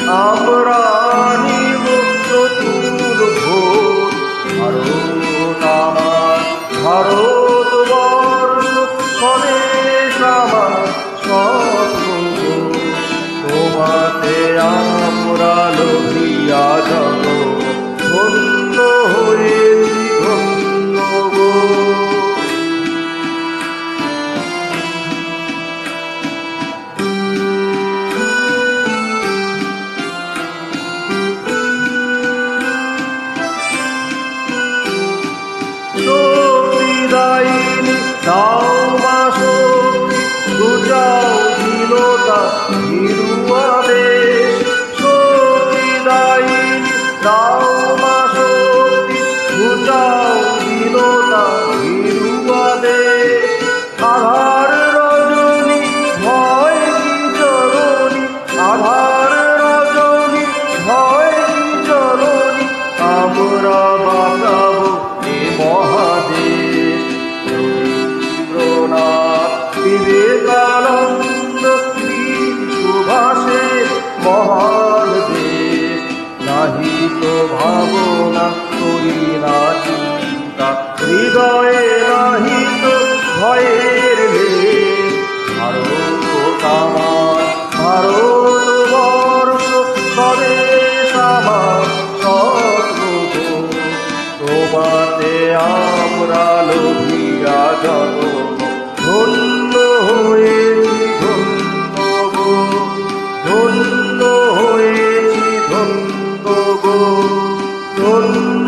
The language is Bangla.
আমরা নিব নতুন ভোর। ভারত আমার, ভারতবর্ষ স্বদেশ আমার স্বপ্ন। তোমাতে আমরা লোভিয়া যাব, ধন্য হয়েছি ধন্য গো। শক্তিদায়িনী দাও মা শক্তি, ঘুচাও দীনতা নিরুয়া দেশ। শক্তিদায়িনী দাও মা শক্তি, ঘুচাও দীনতা নিরুয়া দেশ। আধার রজনী ভয় কি জননী, আধার রজনী ভয় কি জননী, আমরা বাঁচাবো এ মহাদেশ। রবীন্দ্রনাথ, বিবেকানন্দ, বীর সুভাষের মহান দেশ। নাহি তো ভাবনা, করি না চিন্তা, হৃদয়ে নাহি তো ভয়ের লেশ। ভারত আমার, ভারতবর্ষ স্বদেশ আমার স্বপ্ন। তোমাতে আমরা লোভিয়া জনম, ধন্য হয়েছি ধন্য গো, ধন্য হয়েছি ধন্য গো, ধন্য